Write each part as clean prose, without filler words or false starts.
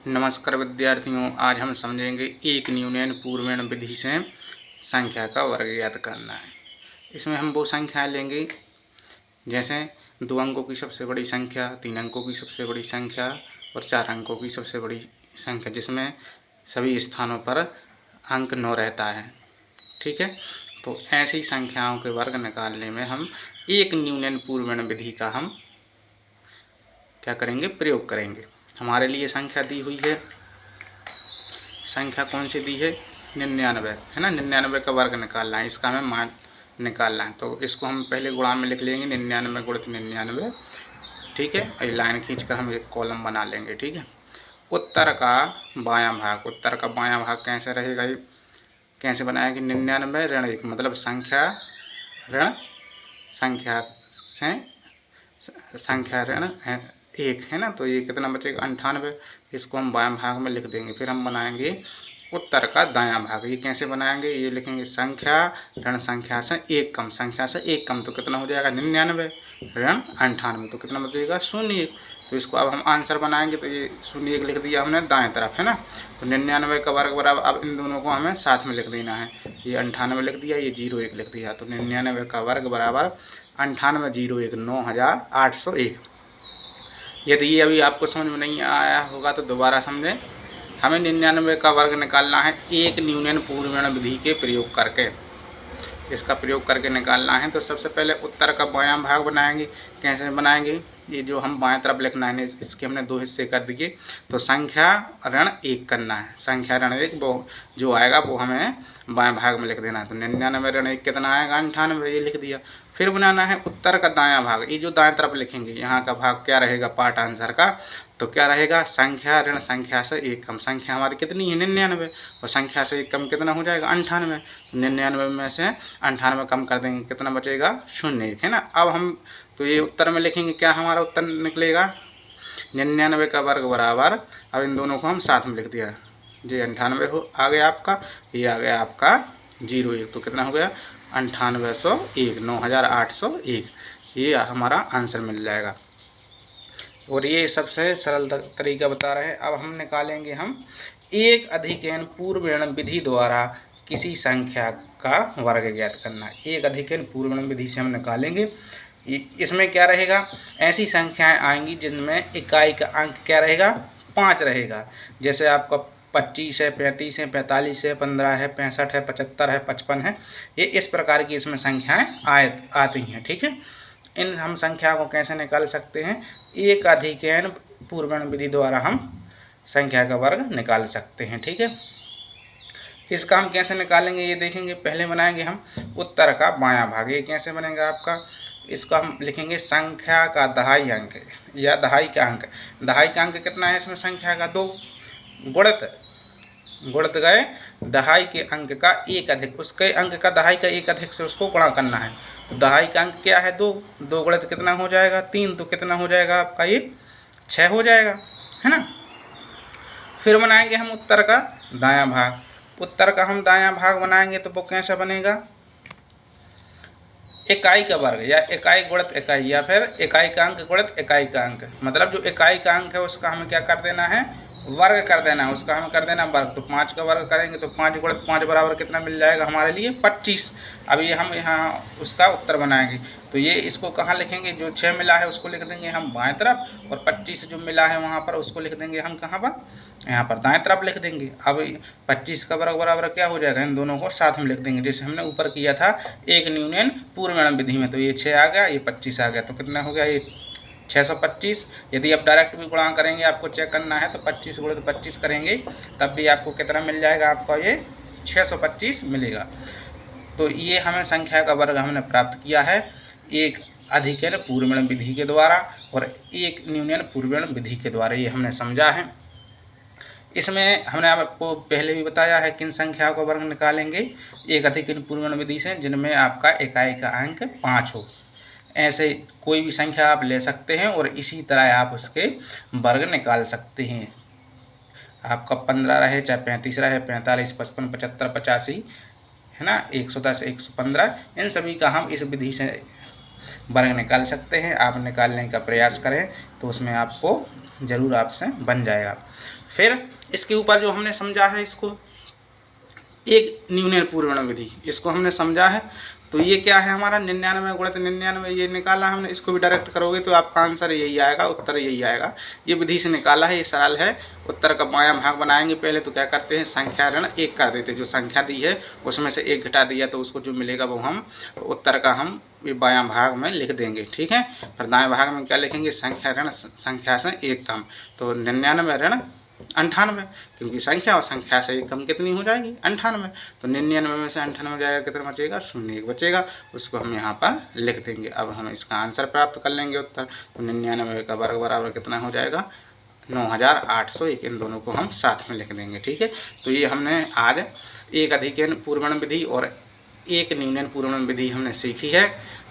नमस्कार विद्यार्थियों, आज हम समझेंगे एक न्यूनन पूर्वण विधि से संख्या का वर्ग ज्ञात करना है। इसमें हम वो संख्याएं लेंगे जैसे 2 अंकों की सबसे बड़ी संख्या, 3 अंकों की सबसे बड़ी संख्या और 4 अंकों की सबसे बड़ी संख्या, जिसमें सभी स्थानों पर अंक 9 रहता है। ठीक है, तो ऐसी संख्याओं के वर्ग निकालने में हम एक न्यूनन पूर्वण विधि का हम क्या करेंगे, प्रयोग करेंगे। हमारे लिए संख्या दी हुई है, संख्या कौन सी दी है, 99 है ना। 99 का वर्ग निकालना है, इसका हमें मान निकालना है। तो इसको हम पहले गुणा में लिख लेंगे, 99 गुणित 99। ठीक है, ये लाइन खींच कर हम एक कॉलम बना लेंगे। ठीक है, उत्तर का बायां भाग, उत्तर का बायां भाग कैसे रहेगा, ये कैसे बनाएंगे, 99 ऋण 1 मतलब संख्या ऋण संख्या से संख्या ऋण 1 है ना। तो ये कितना बचेगा, 98। इसको हम बायां भाग में लिख देंगे। फिर हम बनाएंगे उत्तर का दायां भाग। ये कैसे बनाएंगे, ये लिखेंगे संख्या ऋण संख्या से 1 कम, संख्या से 1 कम तो कितना हो जाएगा, 99 ऋण 98 तो कितना बचेगा, 0 1। तो इसको अब हम आंसर बनाएंगे, तो ये 0 1 लिख दिया हमने दाएं तरफ, है ना। तो 99 का वर्ग बराबर, अब इन दोनों को हमें साथ में लिख देना है। ये 98 लिख दिया, ये 0 1 लिख दिया। तो 99 का वर्ग बराबर 98 0 1 9801। यदि ये अभी आपको समझ में नहीं आया होगा तो दोबारा समझें। हमें 99 का वर्ग निकालना है एक न्यूनन पूर्वण विधि के प्रयोग करके, इसका प्रयोग करके निकालना है। तो सबसे पहले उत्तर का बायां भाग बनाएंगे। कैसे बनाएंगे, ये जो हम बाएं तरफ लिखना है इसके हमने 2 हिस्से कर दिए। तो संख्या ऋण 1 करना है, संख्या ऋण 1 वो जो आएगा वो हमें बाएं भाग में लिख देना है। तो 99 ऋण 1 कितना आएगा, 98, ये लिख दिया। फिर बनाना है उत्तर का दायां भाग, ये जो दाएं तरफ लिखेंगे यहाँ का भाग क्या रहेगा पार्ट आंसर का, तो क्या रहेगा, संख्या ऋण संख्या से 1 कम। संख्या हमारी कितनी है, 99, और संख्या से 1 कम कितना हो जाएगा, 98। 99 में से 98 कम कर देंगे, कितना बचेगा, 0 1 है ना। अब हम तो ये उत्तर में लिखेंगे, क्या हमारा उत्तर निकलेगा, 99 का वर्ग बराबर, अब इन दोनों को हम साथ में लिख दिया, ये 98 हो आ गया आपका, ये आ गया आपका 0 1, तो कितना हो गया, 9801 9801। ये हमारा आंसर मिल जाएगा। और ये सबसे सरल तरीका बता रहे हैं। अब हम निकालेंगे, हम एक अधिकन पूर्वण विधि द्वारा किसी संख्या का वर्ग ज्ञात करना है। एक अधिकन पूर्वण विधि से हम निकालेंगे। इसमें क्या रहेगा, ऐसी संख्याएं आएंगी जिनमें इकाई का अंक क्या रहेगा, 5 रहेगा। जैसे आपका 25 है, 35 है, 45 है, 15 है, 65 है, 75 है, 55 है। ये इस प्रकार की इसमें संख्याएं आती हैं। ठीक है, इन हम संख्या को कैसे निकाल सकते हैं, एक अधिकन पूर्वण विधि द्वारा हम संख्या का वर्ग निकाल सकते हैं। ठीक है, इसका हम कैसे निकालेंगे ये देखेंगे। पहले बनाएंगे हम उत्तर का बायां भाग। ये कैसे बनेगा आपका, इसका हम लिखेंगे संख्या का दहाई अंक या दहाई का अंक। दहाई का अंक कितना है इसमें, संख्या का 2 गुणित गए दहाई के अंक का 1 अधिक, उसके अंक का दहाई का 1 अधिक से उसको गुणा करना है। तो दहाई का अंक क्या है, 2 2 गुणित कितना हो जाएगा, 3, तो कितना हो जाएगा आपका, ये 6 हो जाएगा, है ना। फिर बनाएंगे हम उत्तर का दायां भाग। उत्तर का हम दायां भाग बनाएंगे तो वो कैसे बनेगा, इकाई का वर्ग या इकाई गुणित इकाई, या फिर इकाई का अंक गुणित इकाई का अंक। मतलब जो इकाई का अंक है उसका हमें क्या कर देना है, वर्ग कर देना है, उसका हमें कर देना वर्ग। तो 5 का वर्ग करेंगे तो 5 गुणित 5 बराबर कितना मिल जाएगा हमारे लिए, 25। अब ये हम यहाँ उसका उत्तर बनाएंगे। तो ये इसको कहाँ लिखेंगे, जो 6 मिला है उसको लिख देंगे हम बाएं तरफ, और 25 जो मिला है वहाँ पर उसको लिख देंगे हम कहाँ पर, यहाँ पर दाएं तरफ लिख देंगे। अब 25 का वर्ग बराबर क्या हो जाएगा, इन दोनों को साथ में लिख देंगे, जैसे हमने ऊपर किया था एक न्यूनन पूर्वण विधि में। तो ये 6 आ गया, ये 25 आ गया, तो कितना हो गया, ये 625। यदि आप डायरेक्ट भी गुणा करेंगे, आपको चेक करना है, तो 25 गुणित 25 करेंगे तब भी आपको कितना मिल जाएगा, आपका ये 625 मिलेगा। तो ये हमें संख्या का वर्ग हमने प्राप्त किया है एक अधिकन पूर्वण विधि के द्वारा और एक न्यूनन पूर्वण विधि के द्वारा, ये हमने समझा है। इसमें हमने आपको पहले भी बताया है किन संख्याओं का वर्ग निकालेंगे, एक अधिकन पूर्वण विधि से जिनमें आपका इकाई का अंक 5 हो। ऐसे कोई भी संख्या आप ले सकते हैं और इसी तरह आप उसके वर्ग निकाल सकते हैं। आपका 15 रहे, चाहे 35 रहे, 45, 55, 75, 85, है ना, 110, 115, इन सभी का हम इस विधि से वर्ग निकाल सकते हैं। आप निकालने का प्रयास करें तो उसमें आपको ज़रूर आपसे बन जाएगा। फिर इसके ऊपर जो हमने समझा है, इसको एक न्यूनन पूर्वण विधि, इसको हमने समझा है। तो ये क्या है हमारा 99 गुणित 99, ये निकाला हमने। इसको भी डायरेक्ट करोगे तो आपका आंसर यही आएगा, उत्तर यही आएगा। ये विधि से निकाला है, ये सरल है। उत्तर का बायां भाग बनाएंगे पहले, तो क्या करते हैं, संख्या ऋण 1 कर देते। जो संख्या दी है उसमें से 1 घटा दिया, तो उसको जो मिलेगा वो हम उत्तर का हम ये बायां भाग में लिख देंगे। ठीक है, फिर दाएं भाग में क्या लिखेंगे, संख्या ऋण संख्या से 1 कम। तो 99 ऋण 98, क्योंकि संख्या और संख्या से 1 कम कितनी हो जाएगी, 98। तो 99 में से 98 जाएगा, कितना बचेगा, 0 1 बचेगा। उसको हम यहाँ पर लिख देंगे। अब हम इसका आंसर प्राप्त कर लेंगे उत्तर। तो 99 का वर्ग बराबर कितना हो जाएगा, 9801। इन दोनों को हम साथ में लिख देंगे। ठीक है, तो ये हमने आज एक अधिकरण पूर्वण विधि और एक न्यूनन पूर्वण विधि हमने सीखी है।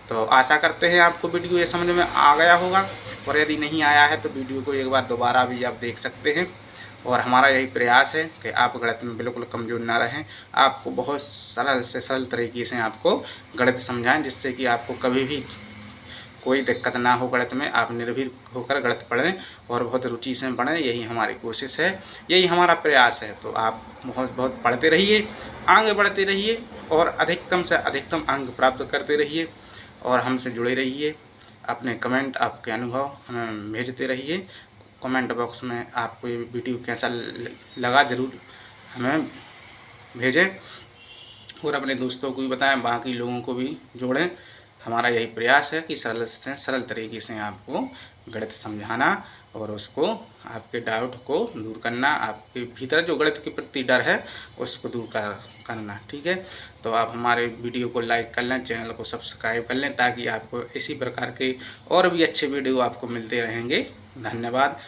तो आशा करते हैं आपको वीडियो ये समझ में आ गया होगा, और यदि नहीं आया है तो वीडियो को एक बार दोबारा भी आप देख सकते हैं। और हमारा यही प्रयास है कि आप गणित में बिल्कुल कमज़ोर ना रहें, आपको बहुत सरल से सरल तरीके से आपको गणित समझाएं, जिससे कि आपको कभी भी कोई दिक्कत ना हो गणित में। आप निर्भीक होकर गणित पढ़ें और बहुत रुचि से पढ़ें, यही हमारी कोशिश है, यही हमारा प्रयास है। तो आप बहुत बहुत पढ़ते रहिए, आगे बढ़ते रहिए और अधिकतम से अधिकतम अंक प्राप्त करते रहिए, और हमसे जुड़े रहिए। अपने कमेंट, आपके अनुभव हमें भेजते रहिए। कमेंट बॉक्स में आपको ये वीडियो कैसा लगा ज़रूर हमें भेजें, और अपने दोस्तों को भी बताएं, बाकी लोगों को भी जोड़ें। हमारा यही प्रयास है कि सरल से सरल तरीके से आपको गणित समझाना और उसको आपके डाउट को दूर करना, आपके भीतर जो गणित के प्रति डर है उसको दूर करना। ठीक है, तो आप हमारे वीडियो को लाइक कर लें, चैनल को सब्सक्राइब कर लें, ताकि आपको इसी प्रकार के और भी अच्छे वीडियो आपको मिलते रहेंगे। धन्यवाद।